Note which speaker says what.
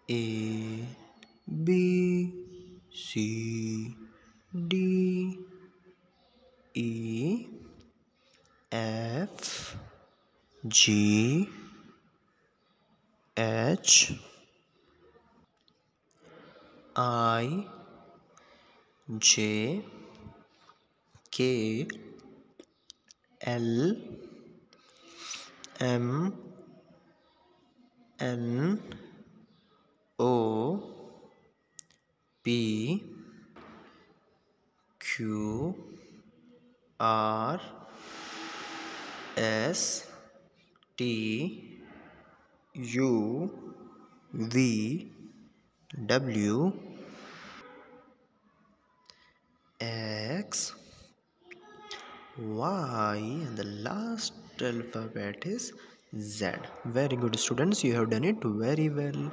Speaker 1: A B C D E F G H I J K L M N O P Q R S T U V W X Y, and the last alphabet is Z. Very good, students, you have done it very well.